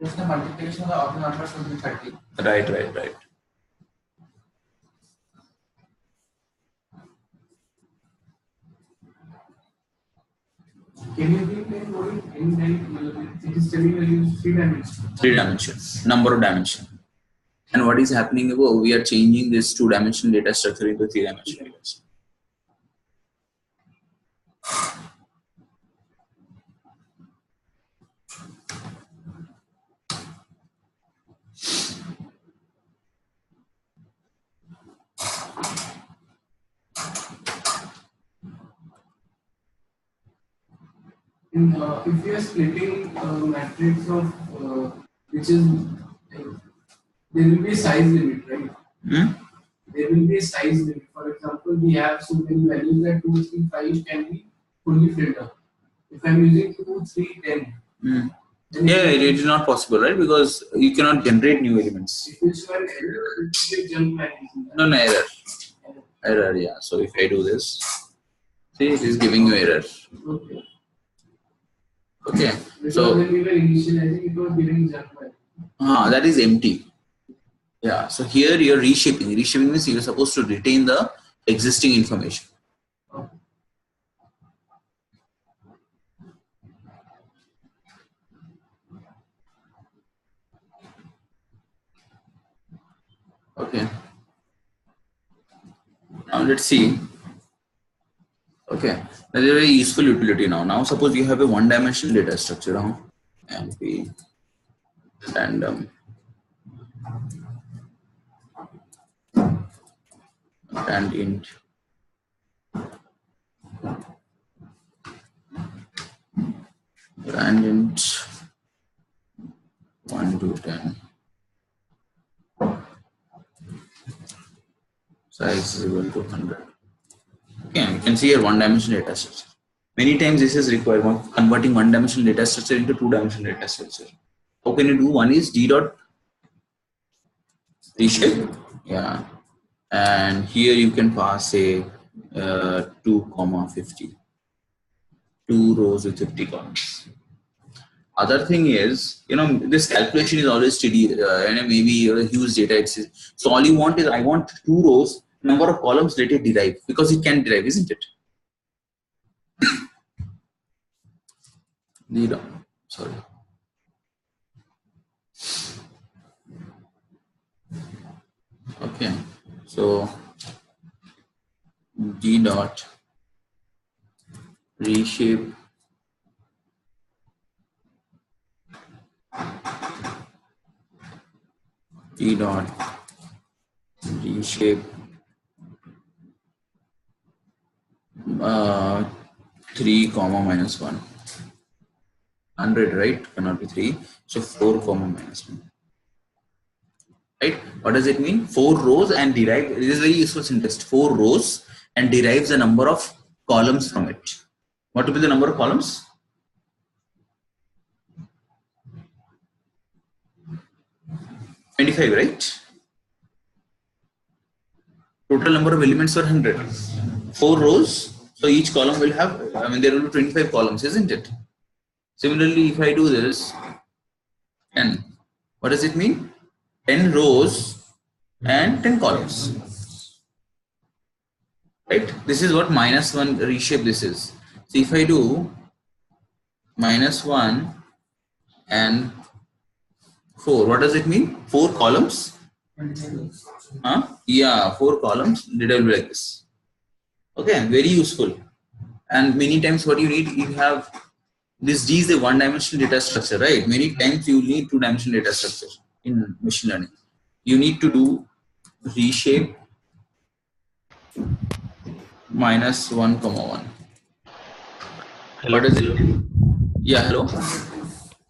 Just the multiplication of the numbers will be 30. Right. Can you be plain coding? It is telling you 3 dimensions. 3 dimensions, number of dimension. And what is happening? We are changing this 2-dimensional data structure into 3-dimensional data structure. If you are splitting matrix of which is there will be a size limit, right? There will be a size limit. For example, we have so many values that 2, 3, 5 can be fully filled up. If I'm using 2, 3, 10. Yeah, it is not possible, right? Because you cannot generate new elements. If it's an error, it will be jump matrix. No, error. Error, yeah. So if I do this, see, it is giving you error. Okay. So when we were initializing, it was giving jump matrix. That is empty. Yeah. So here you're reshaping. Reshaping means you're supposed to retain the existing information. Okay. Now let's see. Okay, that is a very useful utility now. Now suppose you have a 1-dimensional data structure now, and we random and int randint 1 to 10. Size is equal to 100. Okay, you can see here 1-dimensional data structure. Many times this is required, converting 1-dimensional data structure into 2-dimensional data structure. How can you do? One is d dot reshape, yeah, and here you can pass a 2,50, 2 rows with 50 columns. Other thing is, this calculation is always steady, and maybe a huge data. So all you want is, I want 2 rows, number of columns, let it derive, because it can derive, isn't it? Sorry. Okay, so d dot reshape d dot reshape 3 comma minus 1. 100, right? Cannot be 3. So 4 comma minus 1. Right? What does it mean? 4 rows and derive. It is very useful syntax. 4 rows and derives the number of columns from it. What will be the number of columns? 25, right? Total number of elements are 100. 4 rows. So each column will have, there will be 25 columns, isn't it? Similarly, if I do this, 10. What does it mean? 10 rows and 10 columns. Right? This is what minus 1 reshape this is. So if I do minus 1 and 4, what does it mean? 4 columns? Yeah, 4 columns. Did I do like this? Okay, very useful. And many times what you need, you have this D is the 1-dimensional data structure, right? Many times you need 2-dimensional data structure in machine learning. You need to do reshape minus 1 comma 1. Hello. What is it? Yeah, hello.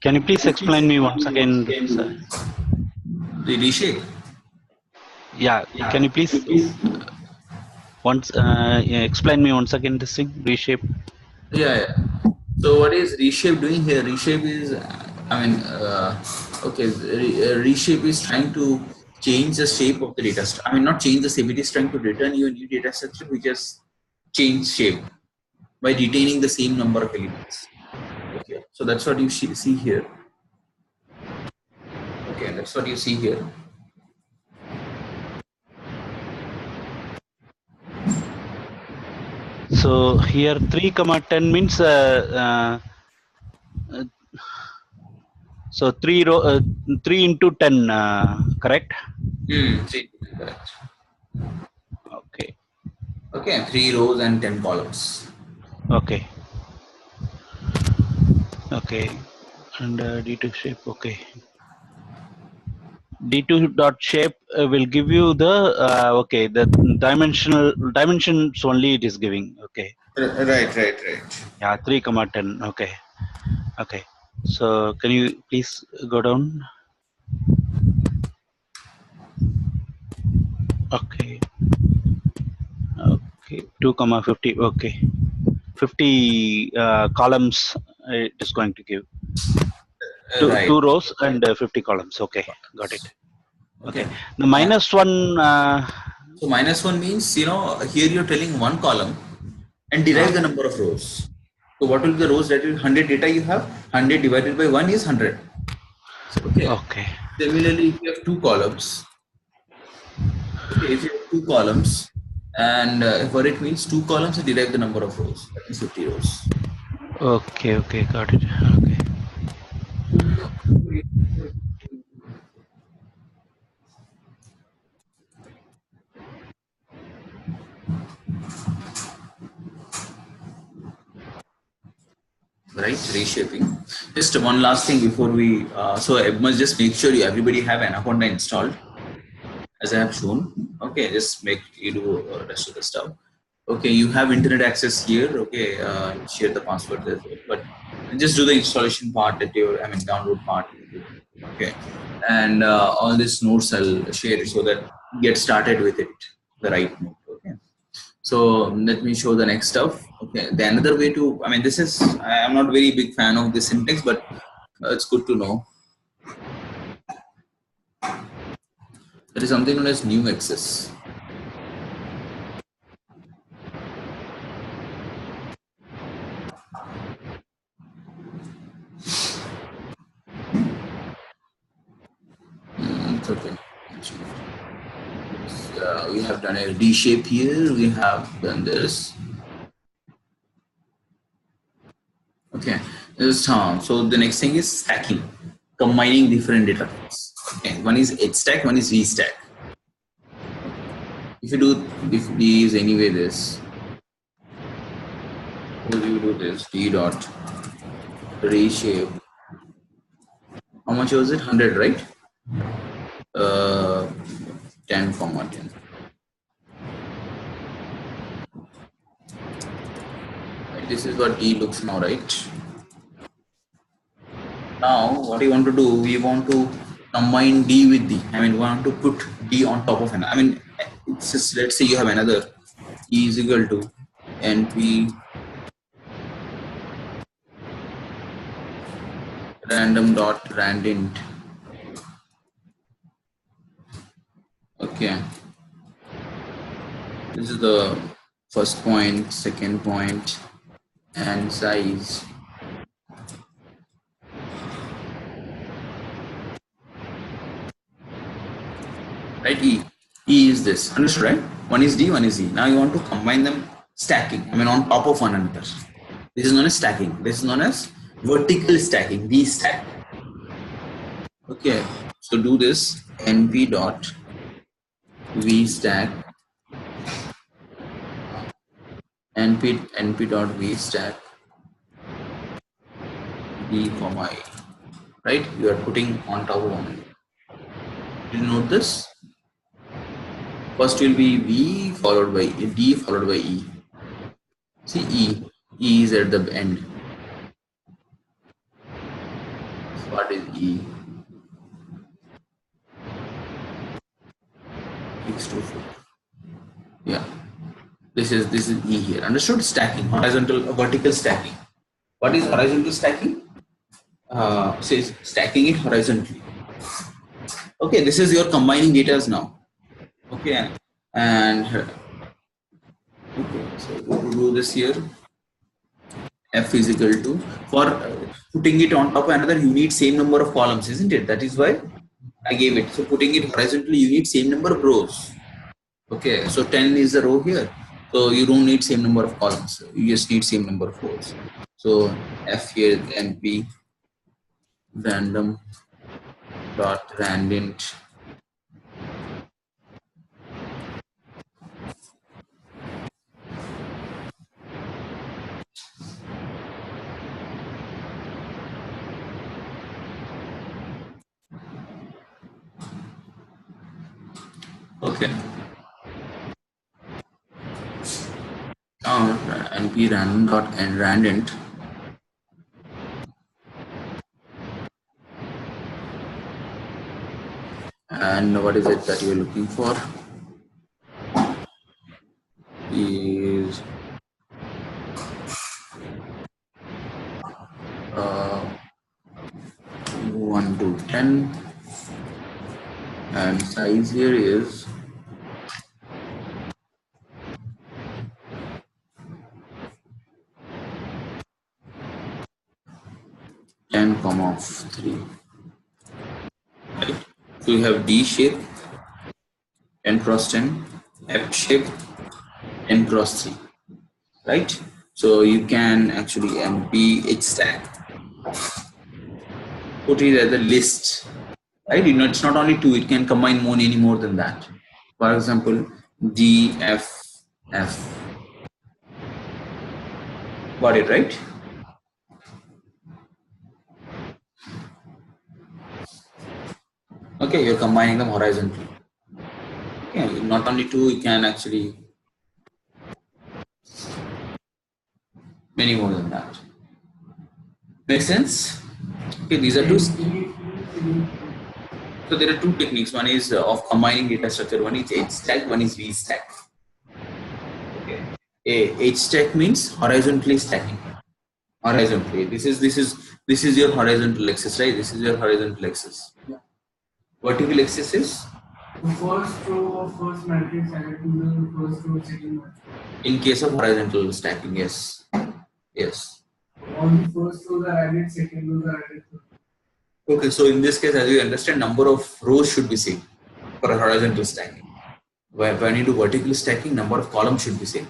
Can you please explain me once again, sir? The reshape. Yeah. Can you please explain me once again this thing, reshape? Yeah. So what is reshape doing here? Reshape is, reshape is trying to change the shape of the data structure. Not change the shape. It is trying to return you a new data structure which has changed shape by retaining the same number of elements. Okay. So that's what you see here. Okay, that's what you see here. So here 3,10 means so 3 into 10, correct? See, correct. Okay. Okay, 3 rows and 10 columns. Okay. Okay. And D2 shape. Okay. D2 dot shape will give you the okay, the dimensions only it is giving. Okay. Right. Yeah, 3,10. Okay. Okay. So can you please go down? Okay. Okay. 2,50. Okay. 50 columns it is going to give. Right. Two rows and 50 columns. Okay. Got it. Okay. Okay. The minus one. So -1 means, here you're telling one column and derive the number of rows. So what will be the rows that will 100 data you have? 100 divided by 1 is 100. So, okay. Okay. Similarly, if you have 2 columns, okay, if you have 2 columns, and for it means 2 columns and derive the number of rows. That is 50 rows. Okay. Okay. Got it. Okay. Right, reshaping. Just one last thing before we so I must just make sure everybody have Anaconda installed as I have shown. Okay, just make you do rest of the stuff. Okay, you have internet access here. Okay, share the password there, but just do the installation part at your download part. Okay, and all these notes I'll share so that get started with it the right note. Okay. So let me show the next stuff. Okay, the another way to, this is, I am not very big fan of this syntax, but it's good to know. There is something known as new access. It's okay. We have done a D shape here. We have done this. Okay, so the next thing is stacking, combining different data types. Okay, one is H stack, one is V stack. If D is anyway this, suppose you do this D dot reshape. How much was it? 100, right? 10, 10. This is what D looks now, right? Now, what we want to do, we want to combine D with D. We want to put D on top of an. It's just, let's say you have another E is equal to NP random dot randint. Okay. This is the first point, second point, and size. Right, E is this, understood, right? One is D, one is E. Now you want to combine them, stacking, on top of one another. This is known as stacking. This is known as vertical stacking, V stack. Okay, so do this np dot V stack, np dot V stack D comma A, right? You are putting on top of one. You note this? First will be V followed by D followed by E. See, E is at the end. What is E? 624. Yeah, this is E here. Understood? Stacking, horizontal, vertical stacking. What is horizontal stacking? Says stacking it horizontally. Okay, this is your combining data now. Okay, and okay, so we'll do this here. F is equal to, for putting it on top of another, you need same number of columns, isn't it? That is why I gave it. So putting it horizontally, you need same number of rows. Okay, so 10 is the row here. So you don't need same number of columns. You just need same number of rows. So F here MP random dot randint. Okay. NP random dot and randint. And what is it that you're looking for? Is 1 to 10, and size here is 10, 3. Right? So you have D shape 10 cross 10, F shape 10 cross 3. Right? So you can actually MP H stack. Put it as a list. Right? You know, it's not only 2, it can combine any more than that. For example, D, F, F. Got it, right? Okay, you're combining them horizontally. Okay, not only 2, you can actually many more than that. Make sense? Okay, these are two. So there are two techniques. One is of combining data structure. One is H stack. One is V stack. Okay. H stack means horizontally stacking. Horizontally. This is your horizontal axis, right? This is your horizontal axis. Yeah. Vertical axis is the first row of first matrix added to the first row of second matrix. In case of horizontal stacking, yes. Yes. All the first rows are added, second rows are added. Okay, so in this case, as you understand, number of rows should be same for a horizontal stacking. When you do vertical stacking, number of columns should be same.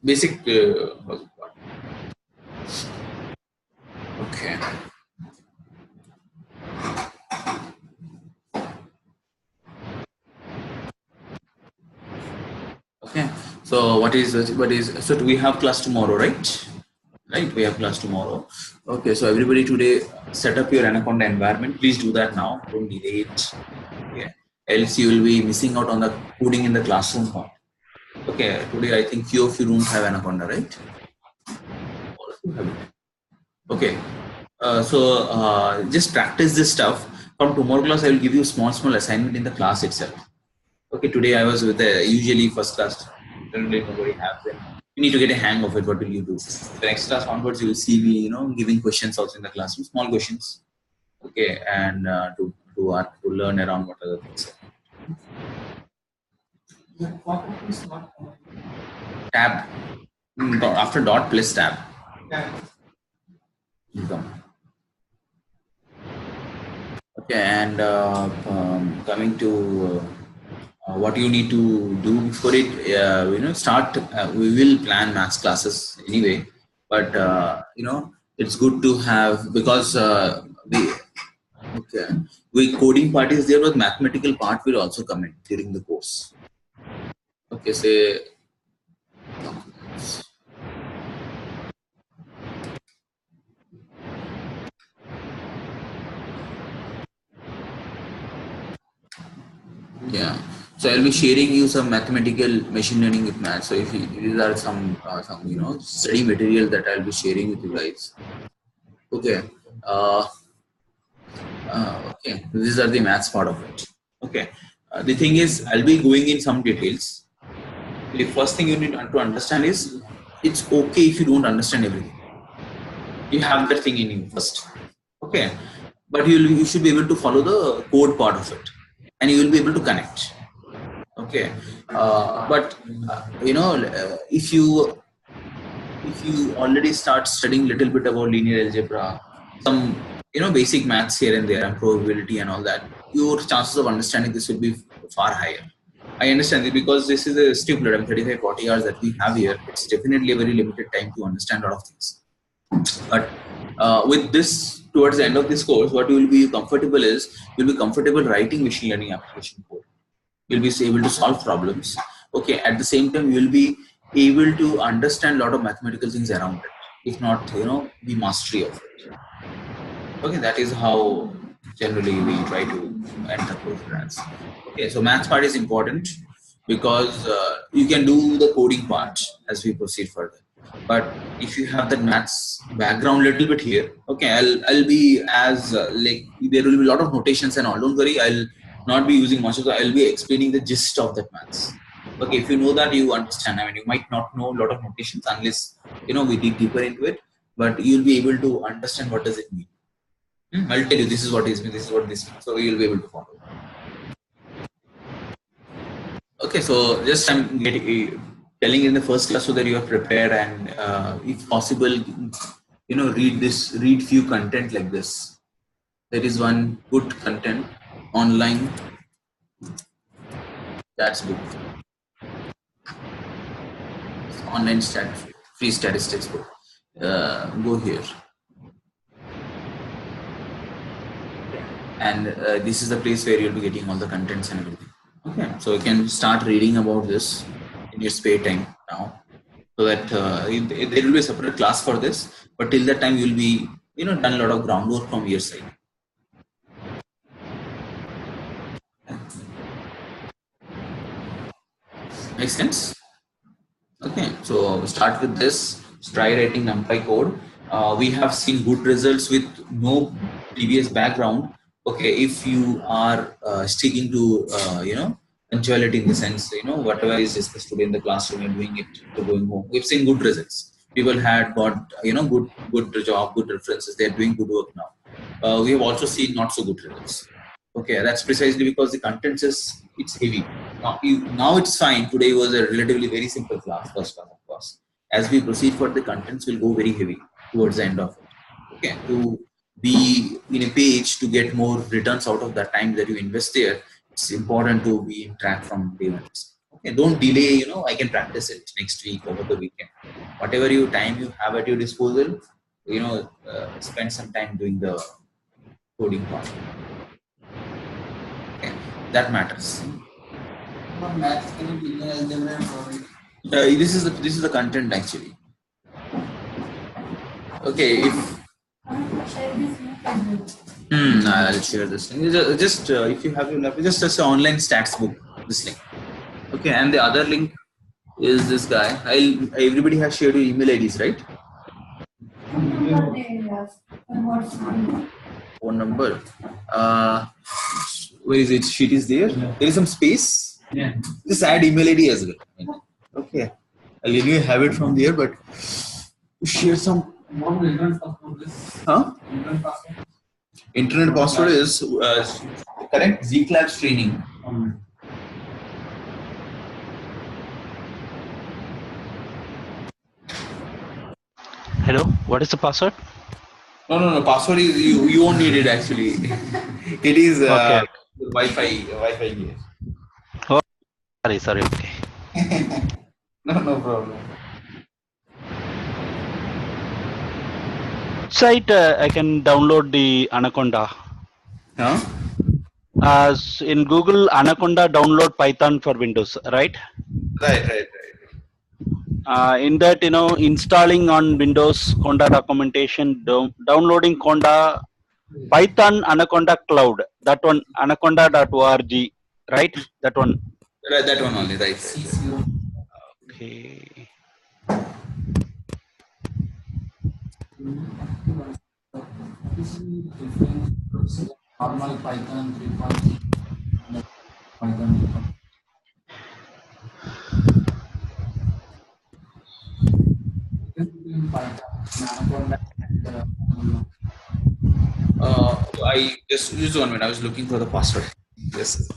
Basic. Okay. Okay. So what is so do we have class tomorrow, right? Right, we have class tomorrow. Okay, so everybody today set up your Anaconda environment. Please do that now. Don't delay it. Okay. Else you will be missing out on the coding in the classroom part. Okay, today I think few of you don't have Anaconda, right? All of you have it. Okay. Just practice this stuff. From tomorrow class, I will give you small assignment in the class itself. Okay, today I was with the usually first class. Generally nobody has them. You need to get a hang of it. What will you do? The next class onwards, you will see me, giving questions also in the classroom, small questions. Okay, and to learn around what other things. Tab. After dot plus tab. Okay, and coming to what you need to do before it, start. We will plan maths classes anyway, but it's good to have, because coding part is there, but mathematical part will also come in during the course. Okay, say. Yeah, so I'll be sharing you some mathematical machine learning with maths. So if these are some study material that I'll be sharing with you guys. Okay. Okay, these are the maths part of it. Okay. The thing is, I'll be going in some details. The first thing you need to understand is, it's okay if you don't understand everything. You have that thing in you first. Okay. But you should be able to follow the code part of it, and you will be able to connect. Okay. If you already start studying little bit about linear algebra, some basic maths here and there and probability and all that, your chances of understanding this will be far higher. I understand it because this is a stipulated 35-40 hours that we have here. It's definitely a very limited time to understand a lot of things. But with this, towards the end of this course, what you will be comfortable is, you'll be comfortable writing machine learning application code. You'll be able to solve problems. Okay, at the same time, you'll be able to understand a lot of mathematical things around it, if not, the mastery of it. Okay, that is how generally we try to end the course. Okay, so maths part is important because you can do the coding part as we proceed further. But if you have the maths background little bit here, okay, I'll be as like there will be a lot of notations and all. Don't worry, I'll not be using much of that. I'll be explaining the gist of that maths. Okay, if you know that, you understand. I mean, you might not know a lot of notations unless we dig deeper into it, but you'll be able to understand what does it mean. I'll tell you this is what this is what this means, so you'll be able to follow. Okay, so just I'm telling in the first class so that you are prepared, and if possible, read few content like this. There is one good content online. That's book. Online free statistics book. Go here. And this is the place where you'll be getting all the contents and everything. Okay, so you can start reading about this in your spare time now, so that there will be a separate class for this. But till that time, you'll be done a lot of groundwork from your side. Make sense? Okay, so start with this. Try writing NumPy code. We have seen good results with no previous background. Okay, if you are sticking to punctuality in the sense, whatever is discussed today in the classroom, you're doing it to going home. We've seen good results. People had got good job, good references. They're doing good work now. We have also seen not so good results. Okay, that's precisely because the content it's heavy. Now it's fine. Today was a relatively very simple class, first class, of course. As we proceed for the contents will go very heavy towards the end of it. Okay, to be in a page to get more returns out of that time that you invest there, it's important to be in track from day one. Okay, don't delay, I can practice it next week over the weekend. Whatever time you have at your disposal, spend some time doing the coding part. Okay, that matters. This is the content actually. Okay, if I'll share this thing. Just if you have your laptop, just an online stats book. This link. Okay, and the other link is this guy. Everybody has shared your email IDs, right? Phone number. Where is it? Sheet is there. Yeah. There is some space. Yeah. Just add email ID as well. Okay. I'll anyway have it from there, but share some. Huh? Internet password is correct. Zclass training. Hello. What is the password? No. Password is you won't need it actually. It is okay. Wi-Fi here. Oh, sorry. Okay. No problem. Site I can download the Anaconda. Huh? In Google, Anaconda download Python for Windows, right? Right. In that, installing on Windows Conda documentation, downloading Conda, Python Anaconda Cloud, that one, anaconda.org, right? That one. Right, that one only, right. Okay. Normal Python 3.0 Python. I just 1 minute. I was looking for the password. Yes.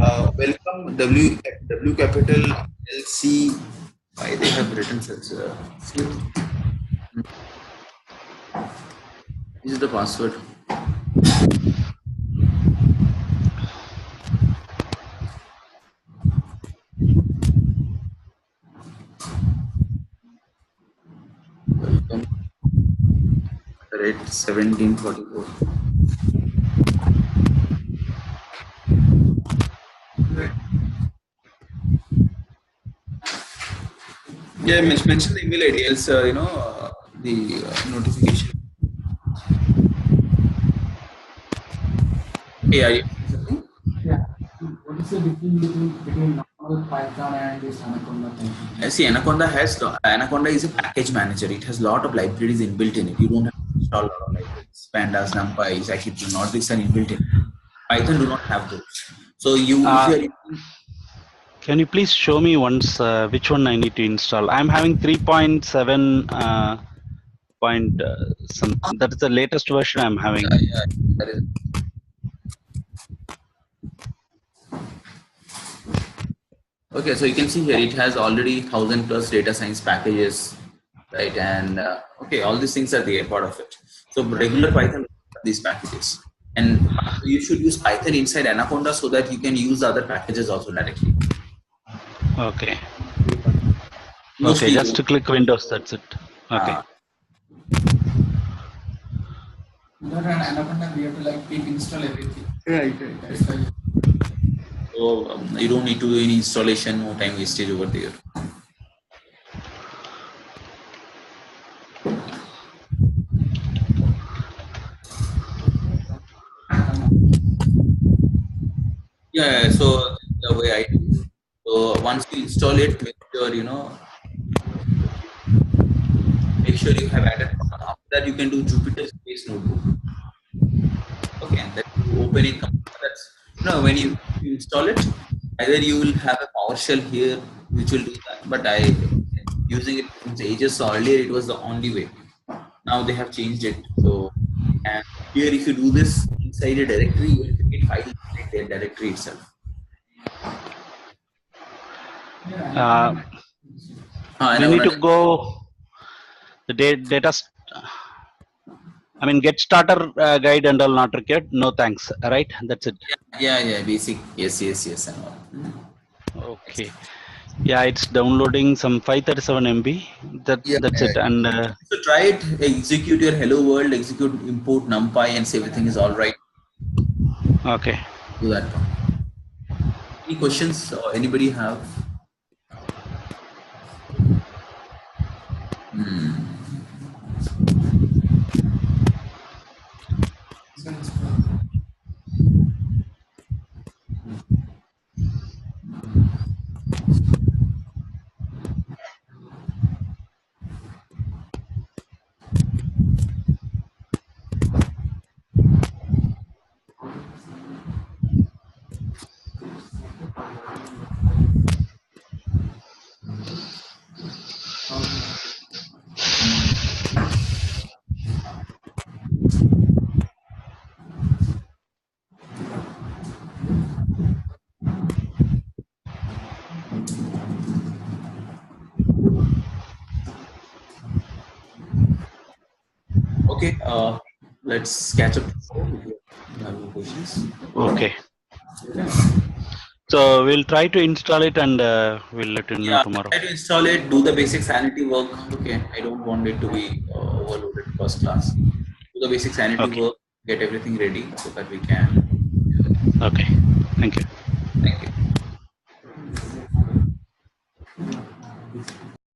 welcome W capital LC. Why they have written such a script? This is the password. Welcome. Rate 1744. Yeah, mention the email ID, else the notification. Yeah. What is the difference between normal Python and this Anaconda thing? See, Anaconda is a package manager. It has a lot of libraries inbuilt in it. You don't have to install a lot of libraries. Pandas, NumPy, Scikit-learn, all these are inbuilt in it. Python do not have those. So if you are using, can you please show me once which one I need to install? I'm having 3.7 that is the latest version I'm having. that is. Okay, so you can see here it has already 1,000 plus data science packages, right? And okay, all these things are there, part of it. So regular Python these packages, and you should use Python inside Anaconda so that you can use other packages also directly. Okay. Mostly Okay, just to click Windows, that's it. Okay. Not an Anaconda, we have to like install everything. Right. That's why. So you don't need to do any installation, no time wastage over there. Yeah, so the way I do. So once you install it, make sure you have added. After that, you can do Jupyter Space Notebook. Okay, and then you open it. That's when you install it, either you will have a PowerShell here which will do that. But I using it since ages, so earlier it was the only way. Now they have changed it. So and here, if you do this inside a directory, you will create files inside their directory itself. We need to go the data. I mean, get starter guide and all not required. No thanks. Right? That's it. Yeah. Basic. Yes. And all. Okay. Yeah, it's downloading some 537 MB. That's it. And so try it. Execute your hello world. Execute import NumPy and say everything is all right. Okay. Do that. Any questions? Anybody have? Okay, let's catch up. Questions? Okay. So we'll try to install it and we'll let you know tomorrow. Try to install it, do the basic sanity work. Okay, I don't want it to be overloaded first class. Do the basic sanity work, get everything ready so that we can. Okay, thank you.